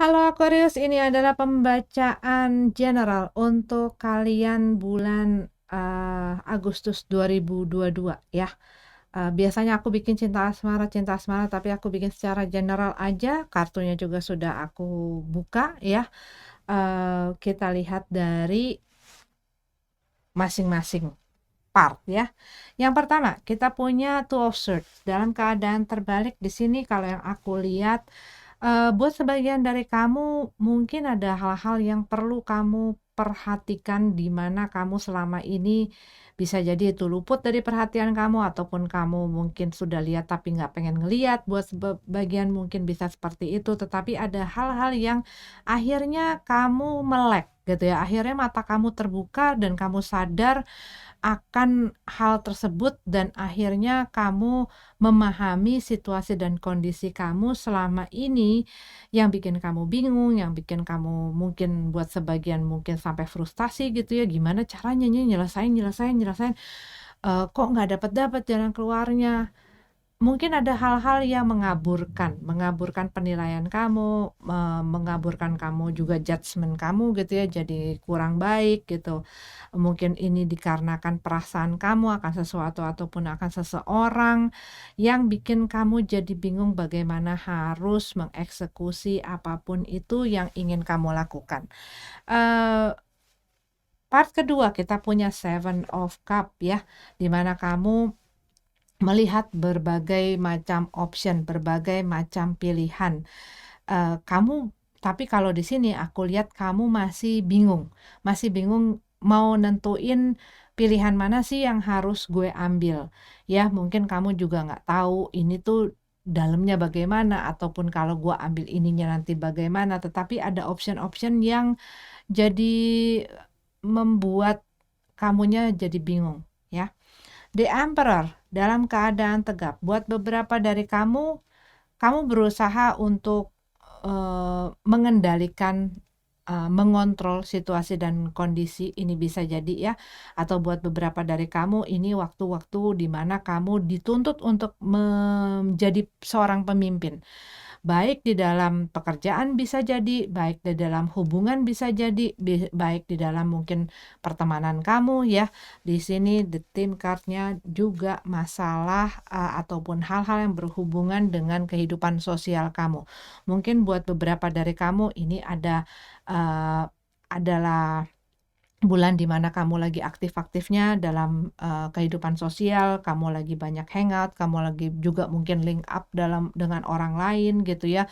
Halo Aquarius, ini adalah pembacaan general untuk kalian bulan Agustus 2022 ya. Biasanya aku bikin cinta asmara, tapi aku bikin secara general aja. Kartunya juga sudah aku buka ya. Kita lihat dari masing-masing part ya. Yang pertama, kita punya Two of Swords. Dalam keadaan terbalik di sini kalau yang aku lihat, buat sebagian dari kamu mungkin ada hal-hal yang perlu kamu perhatikan di mana kamu selama ini bisa jadi itu luput dari perhatian kamu ataupun kamu mungkin sudah lihat tapi nggak pengen ngelihat. Buat sebagian mungkin bisa seperti itu, tetapi ada hal-hal yang akhirnya kamu melek gitu ya. Akhirnya mata kamu terbuka dan kamu sadar akan hal tersebut dan akhirnya kamu memahami situasi dan kondisi kamu selama ini yang bikin kamu bingung, yang bikin kamu mungkin buat sebagian mungkin sampai frustasi gitu ya, gimana caranya nih nyelesain, kok nggak dapet-dapet jalan keluarnya. Mungkin ada hal-hal yang mengaburkan penilaian kamu, mengaburkan kamu juga judgement kamu gitu ya, jadi kurang baik gitu. Mungkin ini dikarenakan perasaan kamu akan sesuatu ataupun akan seseorang yang bikin kamu jadi bingung bagaimana harus mengeksekusi apapun itu yang ingin kamu lakukan. Part kedua kita punya Seven of Cup ya, dimana kamu melihat berbagai macam option, berbagai macam pilihan. Kamu tapi kalau di sini aku lihat kamu masih bingung mau nentuin pilihan mana sih yang harus gue ambil. Ya, mungkin kamu juga nggak tahu ini tuh dalamnya bagaimana ataupun kalau gue ambil ininya nanti bagaimana, tetapi ada option-option yang jadi membuat kamunya jadi bingung, ya. The Emperor dalam keadaan tegap. Buat beberapa dari kamu, kamu berusaha untuk mengendalikan, mengontrol situasi dan kondisi. Ini bisa jadi ya, atau buat beberapa dari kamu ini waktu-waktu di mana kamu dituntut untuk menjadi seorang pemimpin. Baik di dalam pekerjaan bisa jadi, baik di dalam hubungan bisa jadi, baik di dalam mungkin pertemanan kamu ya. Di sini the team card-nya juga masalah ataupun hal-hal yang berhubungan dengan kehidupan sosial kamu. Mungkin buat beberapa dari kamu ini adalah bulan di mana kamu lagi aktif-aktifnya dalam kehidupan sosial, kamu lagi banyak hangout, kamu lagi juga mungkin link up dengan orang lain gitu ya,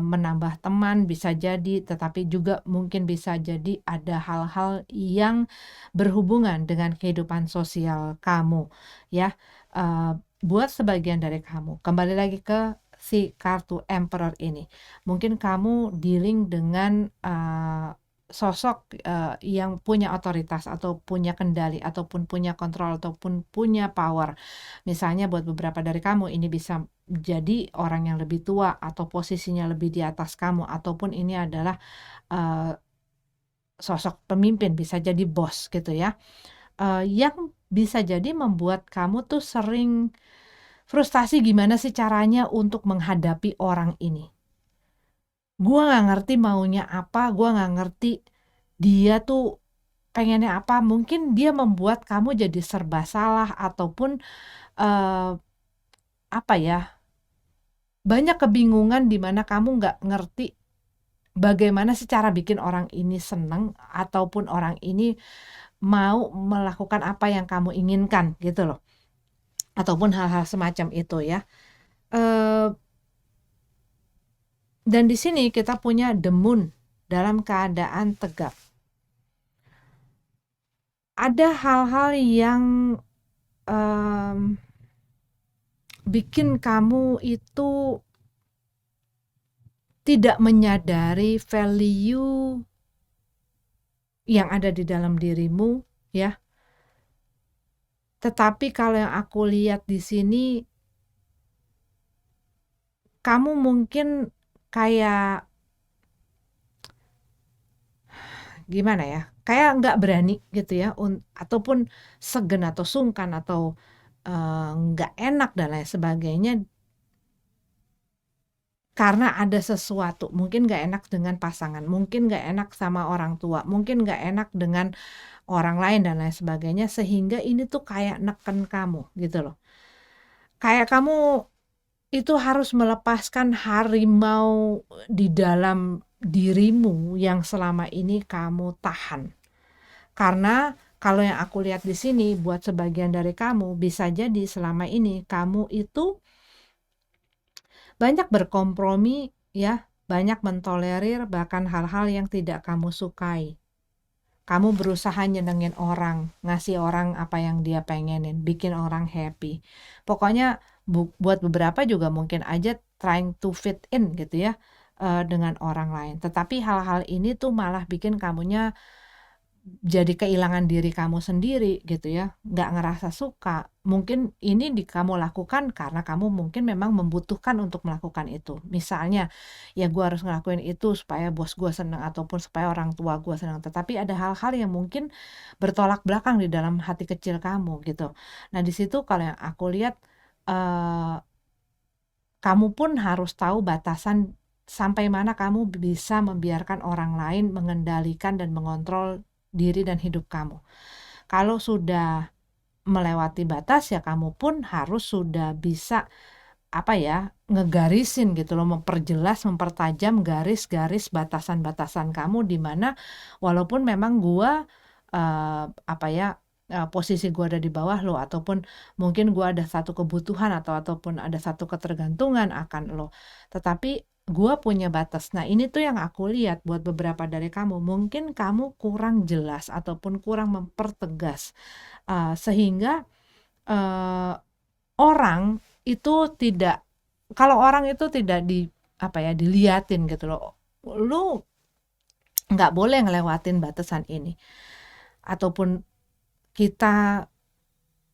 menambah teman bisa jadi, tetapi juga mungkin bisa jadi ada hal-hal yang berhubungan dengan kehidupan sosial kamu ya. Buat sebagian dari kamu, kembali lagi ke si kartu Emperor ini, mungkin kamu dealing dengan sosok yang punya otoritas atau punya kendali ataupun punya kontrol ataupun punya power. Misalnya buat beberapa dari kamu ini bisa jadi orang yang lebih tua atau posisinya lebih di atas kamu, ataupun ini adalah uh, sosok pemimpin, bisa jadi bos gitu ya, yang bisa jadi membuat kamu tuh sering frustasi gimana sih caranya untuk menghadapi orang ini. Gua nggak ngerti maunya apa, gua nggak ngerti dia tuh pengennya apa. Mungkin dia membuat kamu jadi serba salah ataupun eh, apa ya, banyak kebingungan di mana kamu nggak ngerti bagaimana sih cara bikin orang ini seneng ataupun orang ini mau melakukan apa yang kamu inginkan gitu loh, ataupun hal-hal semacam itu ya. Eh, dan di sini kita punya the moon dalam keadaan tegap. Ada hal-hal yang bikin kamu itu tidak menyadari value yang ada di dalam dirimu ya. Tetapi kalau yang aku lihat di sini, kamu mungkin kayak gimana ya, kayak nggak berani gitu ya, ataupun segan atau sungkan atau nggak enak dan lain sebagainya karena ada sesuatu, mungkin nggak enak dengan pasangan, mungkin nggak enak sama orang tua, mungkin nggak enak dengan orang lain dan lain sebagainya, sehingga ini tuh kayak neken kamu gitu loh. Kayak kamu itu harus melepaskan harimau di dalam dirimu yang selama ini kamu tahan. Karena kalau yang aku lihat di sini, buat sebagian dari kamu, bisa jadi selama ini kamu itu banyak berkompromi ya, banyak mentolerir bahkan hal-hal yang tidak kamu sukai. Kamu berusaha nyenengin orang, ngasih orang apa yang dia pengenin, bikin orang happy. Pokoknya buat beberapa juga mungkin aja trying to fit in gitu ya, dengan orang lain. Tetapi hal-hal ini tuh malah bikin kamunya jadi kehilangan diri kamu sendiri gitu ya, nggak ngerasa suka. Mungkin ini kamu lakukan karena kamu mungkin memang membutuhkan untuk melakukan itu. Misalnya, ya gue harus ngelakuin itu supaya bos gue senang ataupun supaya orang tua gue senang. Tetapi ada hal-hal yang mungkin bertolak belakang di dalam hati kecil kamu gitu. Nah di situ kalau yang aku lihat, eh, kamu pun harus tahu batasan sampai mana kamu bisa membiarkan orang lain mengendalikan dan mengontrol diri dan hidup kamu. Kalau sudah melewati batas ya kamu pun harus sudah bisa apa ya, ngegarisin gitu loh, memperjelas, mempertajam garis-garis batasan-batasan kamu di mana walaupun memang gua apa ya, posisi gua ada di bawah lo ataupun mungkin gua ada satu kebutuhan ataupun ada satu ketergantungan akan lo. Tetapi gua punya batas. Nah, ini tuh yang aku lihat buat beberapa dari kamu, mungkin kamu kurang jelas ataupun kurang mempertegas, sehingga, eee, orang itu tidak kalau orang itu tidak apa ya, diliatin gitu loh, lu nggak boleh ngelewatin batasan ini. Ataupun kita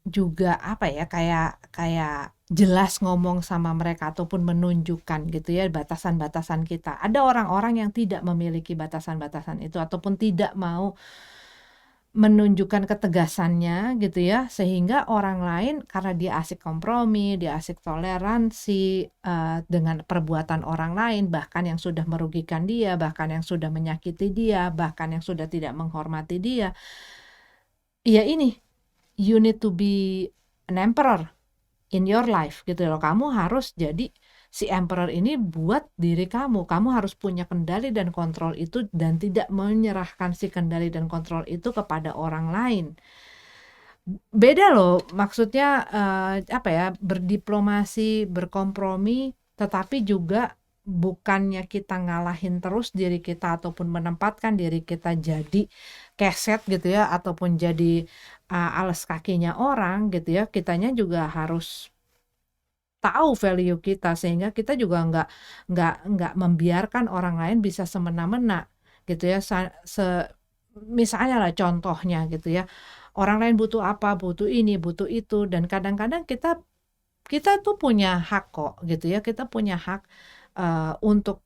juga apa ya, kayak kayak jelas ngomong sama mereka ataupun menunjukkan gitu ya batasan-batasan kita. Ada orang-orang yang tidak memiliki batasan-batasan itu ataupun tidak mau menunjukkan ketegasannya gitu ya, sehingga orang lain karena dia asik kompromi, dia asik toleransi, dengan perbuatan orang lain, bahkan yang sudah merugikan dia, bahkan yang sudah menyakiti dia, bahkan yang sudah tidak menghormati dia. Ya ini, you need to be an emperor in your life gitu loh. Kamu harus jadi si emperor ini buat diri kamu. Kamu harus punya kendali dan kontrol itu dan tidak menyerahkan si kendali dan kontrol itu kepada orang lain. Beda loh, maksudnya apa ya, berdiplomasi, berkompromi, tetapi juga bukannya kita ngalahin terus diri kita ataupun menempatkan diri kita jadi keset gitu ya ataupun jadi alas kakinya orang gitu ya. Kitanya juga harus tahu value kita sehingga kita juga nggak membiarkan orang lain bisa semena-mena gitu ya. Misalnya lah contohnya gitu ya, orang lain butuh apa, butuh ini, butuh itu, dan kadang-kadang kita kita tuh punya hak kok gitu ya, kita punya hak untuk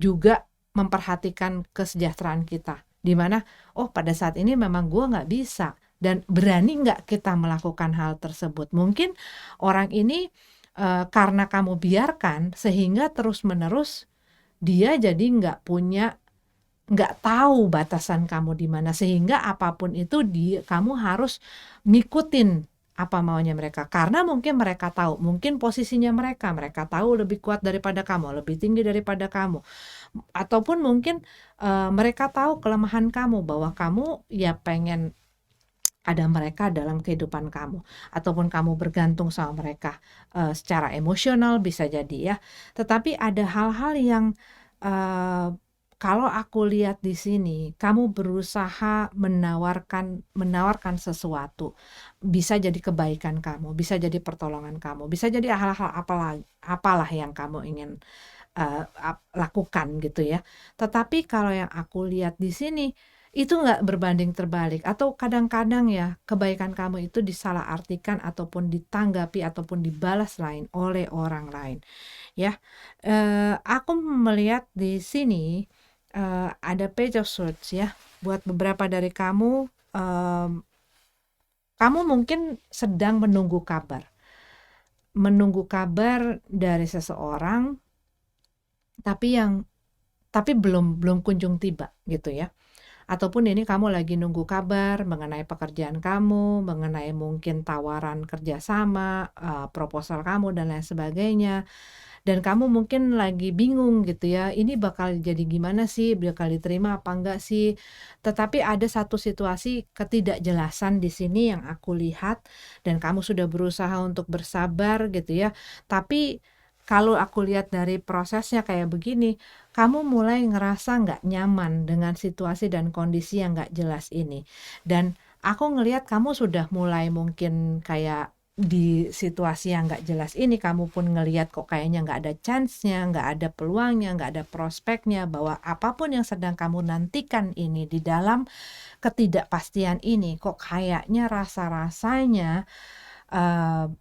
juga memperhatikan kesejahteraan kita. Di mana, oh pada saat ini memang gue nggak bisa dan berani nggak kita melakukan hal tersebut. Mungkin orang ini karena kamu biarkan sehingga terus-menerus dia jadi nggak tahu batasan kamu di mana sehingga apapun itu kamu harus ngikutin apa maunya mereka karena mungkin mereka tahu mungkin posisinya mereka tahu lebih kuat daripada kamu, lebih tinggi daripada kamu, ataupun mungkin mereka tahu kelemahan kamu bahwa kamu ya pengen ada mereka dalam kehidupan kamu ataupun kamu bergantung sama mereka secara emosional bisa jadi ya. Tetapi ada hal-hal yang kalau aku lihat di sini kamu berusaha menawarkan sesuatu. Bisa jadi kebaikan kamu, bisa jadi pertolongan kamu, bisa jadi hal-hal apalah yang kamu ingin lakukan gitu ya. Tetapi kalau yang aku lihat di sini itu nggak berbanding terbalik atau kadang-kadang ya kebaikan kamu itu disalahartikan ataupun ditanggapi ataupun dibalas lain oleh orang lain ya. Aku melihat di sini ada Page of Swords ya. Buat beberapa dari kamu, kamu mungkin sedang menunggu kabar dari seseorang tapi yang tapi belum belum kunjung tiba gitu ya. Ataupun ini kamu lagi nunggu kabar mengenai pekerjaan kamu, mengenai mungkin tawaran kerjasama, proposal kamu dan lain sebagainya. Dan kamu mungkin lagi bingung gitu ya, ini bakal jadi gimana sih, bakal diterima apa enggak sih? Tetapi ada satu situasi ketidakjelasan di sini yang aku lihat dan kamu sudah berusaha untuk bersabar gitu ya. Tapi kalau aku lihat dari prosesnya kayak begini, kamu mulai ngerasa nggak nyaman dengan situasi dan kondisi yang nggak jelas ini. Dan aku ngelihat kamu sudah mulai mungkin kayak di situasi yang nggak jelas ini kamu pun ngelihat kok kayaknya nggak ada chance-nya, nggak ada peluangnya, nggak ada prospeknya, bahwa apapun yang sedang kamu nantikan ini di dalam ketidakpastian ini kok kayaknya rasa-rasanya eh,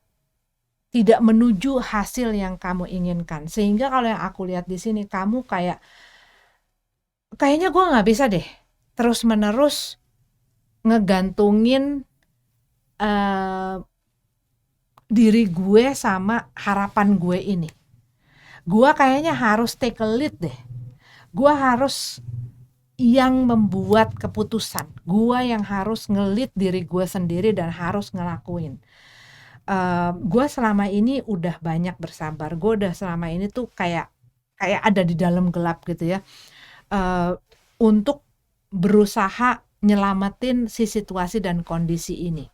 tidak menuju hasil yang kamu inginkan. Sehingga kalau yang aku lihat di sini kamu kayaknya gue nggak bisa deh terus-menerus ngegantungin eh, diri gue sama harapan gue ini. Gua kayaknya harus take a lead deh. Gua harus yang membuat keputusan. Gua yang harus ngelit diri gue sendiri dan harus ngelakuin. Gua selama ini udah banyak bersabar. Gue udah selama ini tuh kayak kayak ada di dalam gelap gitu ya. Eh, untuk berusaha nyelamatin si situasi dan kondisi ini.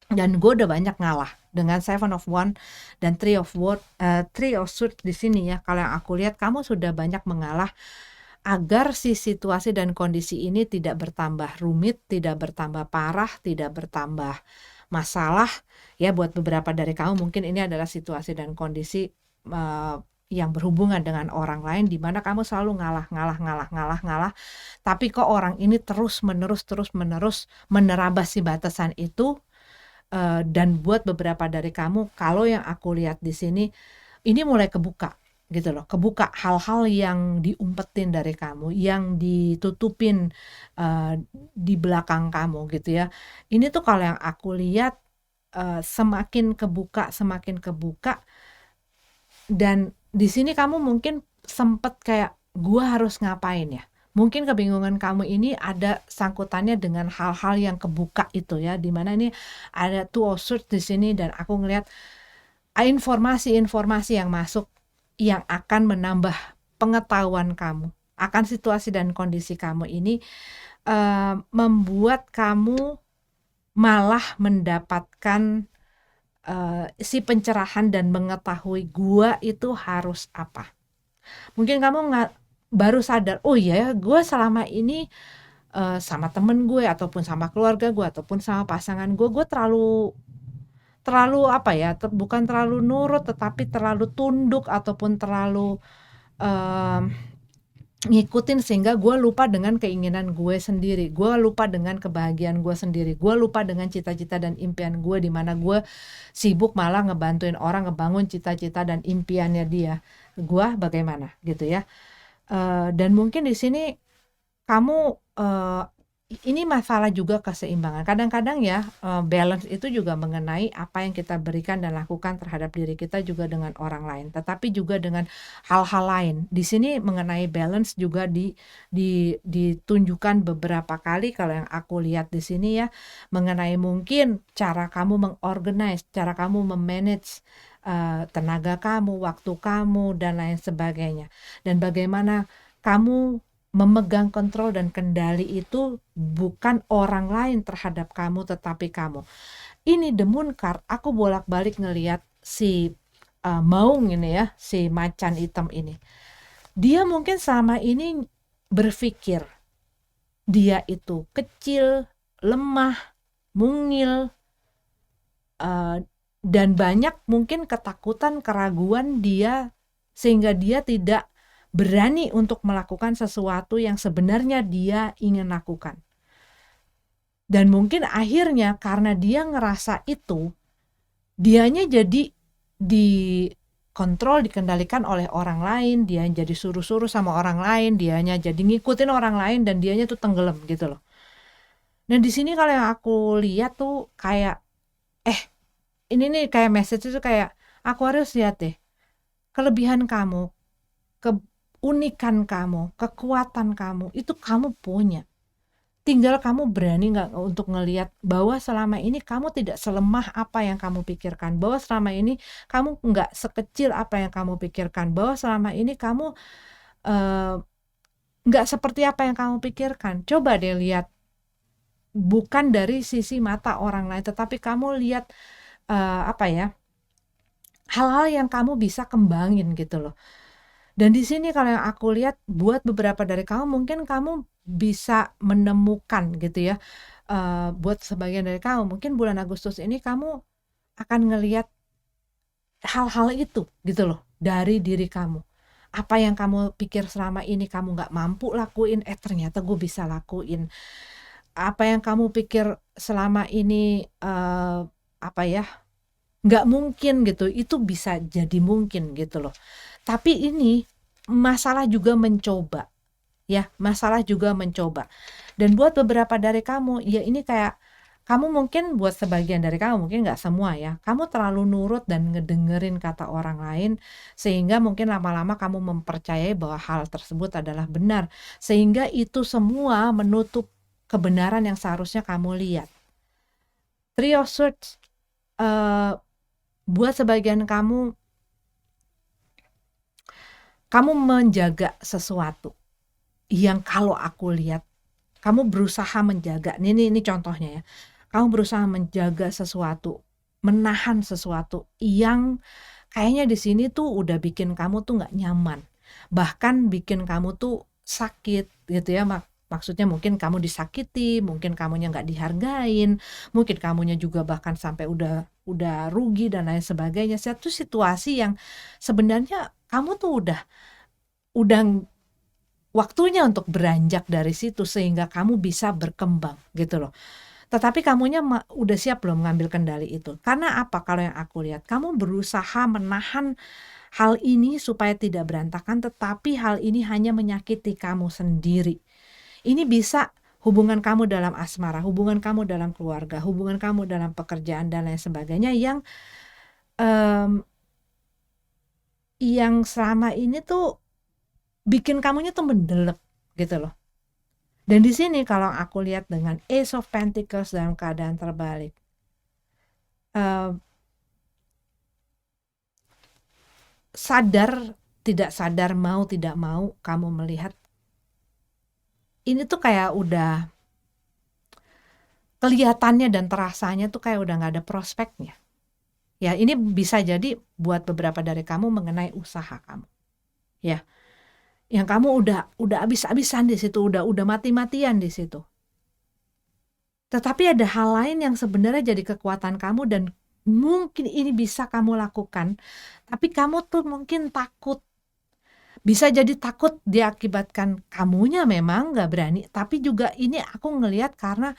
Dan gue udah banyak ngalah dengan Seven of One dan Three of Swords di sini ya. Kalau yang aku lihat kamu sudah banyak mengalah agar si situasi dan kondisi ini tidak bertambah rumit, tidak bertambah parah, tidak bertambah masalah. Ya buat beberapa dari kamu mungkin ini adalah situasi dan kondisi yang berhubungan dengan orang lain di mana kamu selalu ngalah, tapi kok orang ini terus menerus menerabas si batasan itu. Dan buat beberapa dari kamu, kalau yang aku lihat di sini, ini mulai kebuka gitu loh, kebuka hal-hal yang diumpetin dari kamu, yang ditutupin di belakang kamu gitu ya. Ini tuh kalau yang aku lihat semakin kebuka dan di sini kamu mungkin sempet kayak gua harus ngapain ya. Mungkin kebingungan kamu ini ada sangkutannya dengan hal-hal yang kebuka itu ya, di mana ini ada two of swords di sini dan aku ngelihat informasi-informasi yang masuk yang akan menambah pengetahuan kamu akan situasi dan kondisi kamu ini membuat kamu malah mendapatkan si pencerahan dan mengetahui gua itu harus apa. Mungkin kamu nggak baru sadar, oh iya ya, gue selama ini sama temen gue ataupun sama keluarga gue ataupun sama pasangan gue terlalu terlalu apa ya, bukan terlalu nurut tetapi terlalu tunduk ataupun terlalu em, ngikutin sehingga gue lupa dengan keinginan gue sendiri, gue lupa dengan kebahagiaan gue sendiri, gue lupa dengan cita-cita dan impian gue di mana gue sibuk malah ngebantuin orang ngebangun cita-cita dan impiannya dia. Gue bagaimana gitu ya. Dan mungkin di sini kamu ini masalah juga keseimbangan. Kadang-kadang ya balance itu juga mengenai apa yang kita berikan dan lakukan terhadap diri kita juga dengan orang lain, tetapi juga dengan hal-hal lain. Di sini mengenai balance juga ditunjukkan beberapa kali kalau yang aku lihat di sini ya, mengenai mungkin cara kamu mengorganize, cara kamu memanage tenaga kamu, waktu kamu dan lain sebagainya. Dan bagaimana kamu memegang kontrol dan kendali itu bukan orang lain terhadap kamu tetapi kamu. Ini the moon card, aku bolak-balik ngelihat si maung ini ya, si macan hitam ini. Dia mungkin selama ini berpikir dia itu kecil, lemah, mungil, dan banyak mungkin ketakutan, keraguan dia sehingga dia tidak berani untuk melakukan sesuatu yang sebenarnya dia ingin lakukan. Dan mungkin akhirnya karena dia ngerasa itu, dianya jadi dikontrol, dikendalikan oleh orang lain, dia jadi suruh-suruh sama orang lain, dianya jadi ngikutin orang lain dan dianya tuh tenggelam gitu loh. Dan di sini kalau yang aku lihat tuh kayak ini kayak message itu kayak aku harus lihat deh kelebihan kamu, keunikan kamu, kekuatan kamu, itu kamu punya. Tinggal kamu berani nggak untuk ngelihat bahwa selama ini kamu tidak selemah apa yang kamu pikirkan, bahwa selama ini kamu nggak sekecil apa yang kamu pikirkan, bahwa selama ini kamu eh, nggak seperti apa yang kamu pikirkan. Coba deh lihat, bukan dari sisi mata orang lain, tetapi kamu lihat apa ya, hal-hal yang kamu bisa kembangin gitu loh. Dan di sini kalau yang aku lihat, buat beberapa dari kamu mungkin kamu bisa menemukan gitu ya. Buat sebagian dari kamu mungkin bulan Agustus ini kamu akan ngelihat hal-hal itu gitu loh dari diri kamu. Apa yang kamu pikir selama ini kamu nggak mampu lakuin, ternyata gue bisa lakuin. Apa yang kamu pikir selama ini apa ya, nggak mungkin gitu, itu bisa jadi mungkin gitu loh. Tapi ini masalah juga mencoba, ya, masalah juga mencoba. Dan buat beberapa dari kamu, ya ini kayak kamu mungkin, buat sebagian dari kamu, mungkin nggak semua ya, kamu terlalu nurut dan ngedengerin kata orang lain, sehingga mungkin lama-lama kamu mempercayai bahwa hal tersebut adalah benar, sehingga itu semua menutup kebenaran yang seharusnya kamu lihat. Three of Swords, buat sebagian kamu menjaga sesuatu yang kalau aku lihat kamu berusaha menjaga, ini contohnya ya, kamu berusaha menjaga sesuatu, menahan sesuatu yang kayaknya di sini tuh udah bikin kamu tuh nggak nyaman, bahkan bikin kamu tuh sakit gitu ya. Maksudnya mungkin kamu disakiti, mungkin kamunya nggak dihargain, mungkin kamunya juga bahkan sampai udah rugi dan lain sebagainya. Satu situasi yang sebenarnya kamu tuh udah waktunya untuk beranjak dari situ sehingga kamu bisa berkembang gitu loh. Tetapi kamunya udah siap belum mengambil kendali itu? Karena apa? Kalau yang aku lihat, kamu berusaha menahan hal ini supaya tidak berantakan, tetapi hal ini hanya menyakiti kamu sendiri. Ini bisa hubungan kamu dalam asmara, hubungan kamu dalam keluarga, hubungan kamu dalam pekerjaan dan lain sebagainya yang selama ini tuh bikin kamunya tuh mendelep gitu loh. Dan di sini kalau aku lihat dengan Ace of Pentacles dalam keadaan terbalik, sadar tidak sadar, mau tidak mau, kamu melihat ini tuh kayak udah kelihatannya dan terasanya tuh kayak udah nggak ada prospeknya. Ya, ini bisa jadi buat beberapa dari kamu mengenai usaha kamu. Ya, yang kamu udah habis-habisan di situ, udah mati-matian di situ. Tetapi ada hal lain yang sebenarnya jadi kekuatan kamu dan mungkin ini bisa kamu lakukan, tapi kamu tuh mungkin takut. Bisa jadi takut diakibatkan kamunya memang nggak berani, tapi juga ini aku ngelihat karena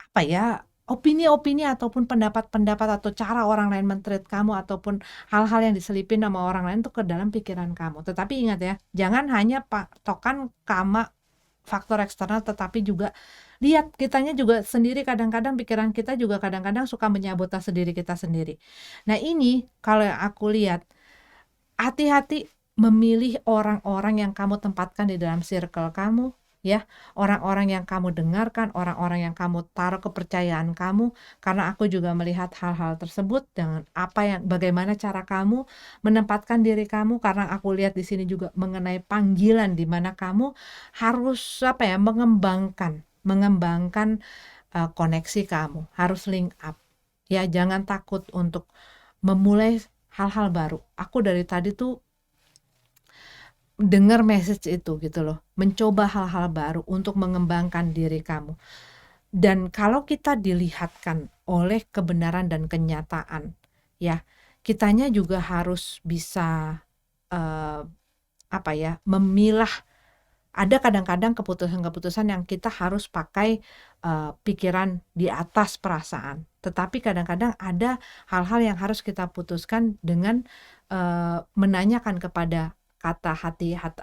apa ya, opini-opini ataupun pendapat-pendapat atau cara orang lain men-treat kamu ataupun hal-hal yang diselipin sama orang lain tuh ke dalam pikiran kamu. Tetapi ingat ya, jangan hanya patokan sama faktor eksternal, tetapi juga lihat kitanya juga sendiri. Kadang-kadang pikiran kita juga kadang-kadang suka menyabotase diri kita sendiri. Nah ini kalau yang aku lihat, hati-hati memilih orang-orang yang kamu tempatkan di dalam circle kamu, ya, orang-orang yang kamu dengarkan, orang-orang yang kamu taruh kepercayaan kamu, karena aku juga melihat hal-hal tersebut dengan bagaimana cara kamu menempatkan diri kamu, karena aku lihat di sini juga mengenai panggilan di mana kamu harus mengembangkan koneksi kamu, harus link up. Ya, jangan takut untuk memulai hal-hal baru. Aku dari tadi tuh dengar message itu gitu loh, mencoba hal-hal baru untuk mengembangkan diri kamu. Dan kalau kita dilihatkan oleh kebenaran dan kenyataan, ya, kitanya juga harus bisa memilah. Ada kadang-kadang keputusan-keputusan yang kita harus pakai pikiran di atas perasaan. Tetapi kadang-kadang ada hal-hal yang harus kita putuskan dengan menanyakan kepada kata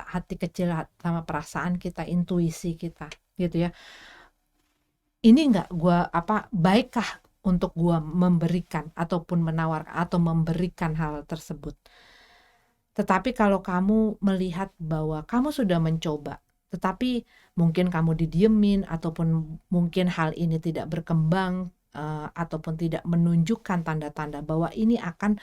hati kecil sama perasaan kita, intuisi kita, gitu ya. Ini enggak baikkah untuk gua memberikan ataupun menawarkan atau memberikan hal tersebut. Tetapi kalau kamu melihat bahwa kamu sudah mencoba, tetapi mungkin kamu didiemin ataupun mungkin hal ini tidak berkembang, ataupun tidak menunjukkan tanda-tanda bahwa ini akan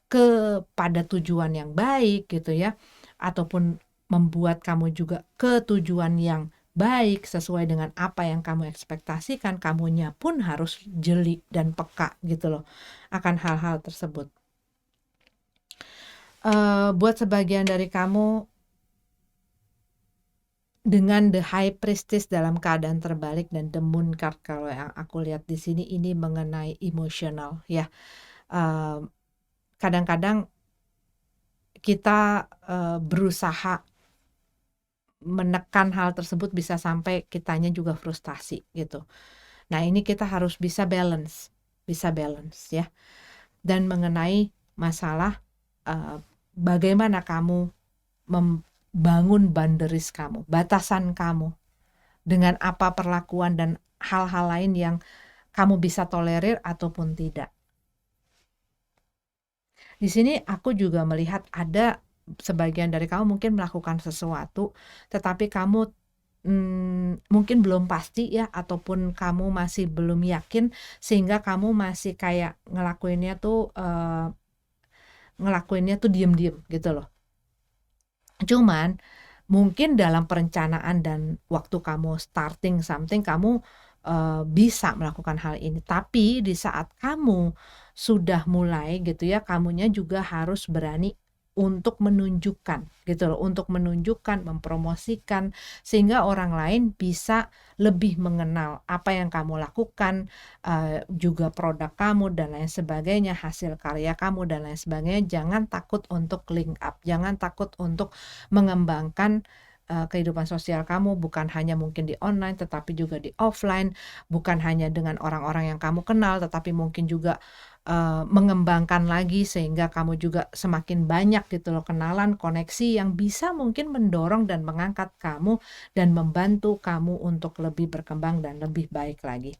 kepada tujuan yang baik gitu ya, ataupun membuat kamu juga ke tujuan yang baik sesuai dengan apa yang kamu ekspektasikan, kamunya pun harus jeli dan peka gitu loh akan hal-hal tersebut. Buat sebagian dari kamu dengan The High Priestess dalam keadaan terbalik dan The Moon card kalau yang aku lihat di sini ini mengenai emosional ya. Kadang-kadang kita berusaha menekan hal tersebut bisa sampai kitanya juga frustasi gitu. Nah, ini kita harus bisa balance ya. Dan mengenai masalah bagaimana kamu membangun boundaries kamu, batasan kamu dengan apa perlakuan dan hal-hal lain yang kamu bisa tolerir ataupun tidak. Di sini aku juga melihat ada sebagian dari kamu mungkin melakukan sesuatu, tetapi kamu mungkin belum pasti ya, ataupun kamu masih belum yakin sehingga kamu masih kayak ngelakuinnya tuh diem-diem gitu loh. Cuman mungkin dalam perencanaan dan waktu kamu starting something kamu bisa melakukan hal ini, tapi di saat kamu sudah mulai gitu ya, kamunya juga harus berani untuk menunjukkan gitu loh, untuk menunjukkan, mempromosikan sehingga orang lain bisa lebih mengenal apa yang kamu lakukan, juga produk kamu dan lain sebagainya, hasil karya kamu dan lain sebagainya. Jangan takut untuk link up, jangan takut untuk mengembangkan kehidupan sosial kamu, bukan hanya mungkin di online tetapi juga di offline, bukan hanya dengan orang-orang yang kamu kenal tetapi mungkin juga mengembangkan lagi sehingga kamu juga semakin banyak gitu loh kenalan, koneksi yang bisa mungkin mendorong dan mengangkat kamu dan membantu kamu untuk lebih berkembang dan lebih baik lagi.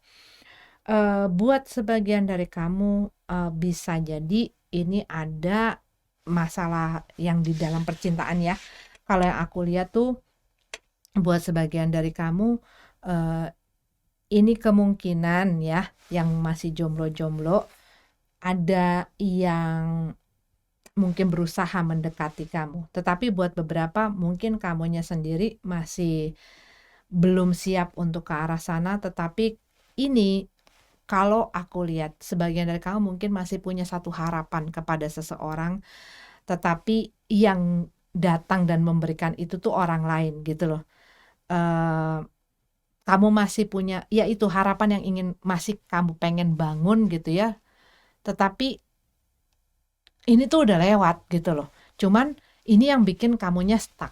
Buat sebagian dari kamu, bisa jadi ini ada masalah yang di dalam percintaan ya. Kalau yang aku lihat tuh buat sebagian dari kamu, ini kemungkinan ya yang masih jomblo-jomblo ada yang mungkin berusaha mendekati kamu, tetapi buat beberapa mungkin kamunya sendiri masih belum siap untuk ke arah sana, tetapi ini kalau aku lihat sebagian dari kamu mungkin masih punya satu harapan kepada seseorang, tetapi yang datang dan memberikan itu tuh orang lain gitu loh. Kamu masih punya ya itu harapan yang masih kamu pengen bangun gitu ya, tetapi ini tuh udah lewat gitu loh. Cuman ini yang bikin kamunya stuck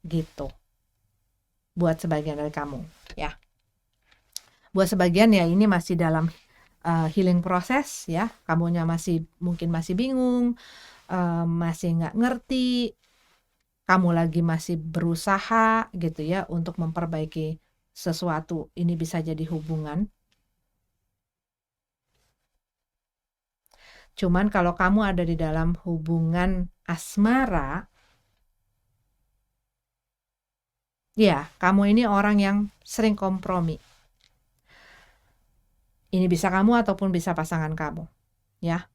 gitu. Buat sebagian dari kamu ya. Buat sebagian ya ini masih dalam healing proses ya. Kamunya mungkin masih bingung, masih nggak ngerti. Kamu lagi masih berusaha gitu ya untuk memperbaiki sesuatu. Ini bisa jadi hubungan. Cuman kalau kamu ada di dalam hubungan asmara, ya, kamu ini orang yang sering kompromi. Ini bisa kamu ataupun bisa pasangan kamu, ya.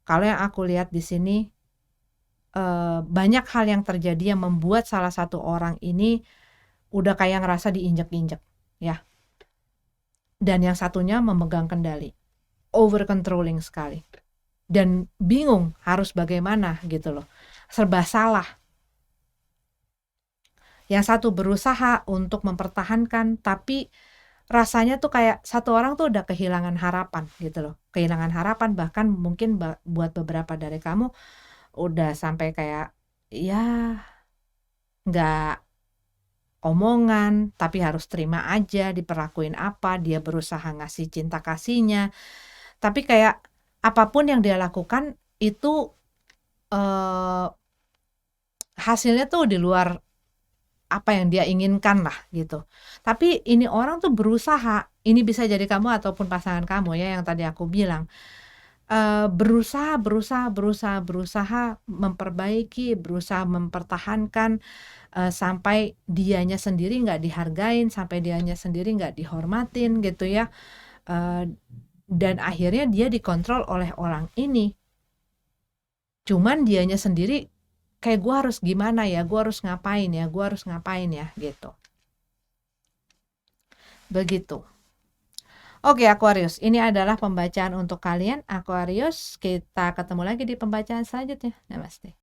Kalau yang aku lihat di sini, banyak hal yang terjadi yang membuat salah satu orang ini udah kayak ngerasa diinjek-injek, ya. Dan yang satunya memegang kendali, over controlling sekali. Dan bingung harus bagaimana gitu loh. Serba salah. Yang satu berusaha untuk mempertahankan, tapi rasanya tuh kayak satu orang tuh udah kehilangan harapan gitu loh. Kehilangan harapan bahkan mungkin buat beberapa dari kamu udah sampai kayak ya nggak omongan tapi harus terima aja diperlakuin apa, dia berusaha ngasih cinta kasihnya. Tapi kayak apapun yang dia lakukan itu hasilnya tuh di luar apa yang dia inginkan lah gitu. Tapi ini orang tuh berusaha, ini bisa jadi kamu ataupun pasangan kamu ya yang tadi aku bilang. berusaha memperbaiki, berusaha mempertahankan, sampai dianya sendiri nggak dihargain, sampai dianya sendiri nggak dihormatin gitu ya, dan akhirnya dia dikontrol oleh orang ini. Cuman dianya sendiri kayak, "Gua harus gimana ya? Gua harus ngapain ya? Gua harus ngapain ya?" Gitu. Begitu. Oke Aquarius, ini adalah pembacaan untuk kalian Aquarius. Kita ketemu lagi di pembacaan selanjutnya. Namaste.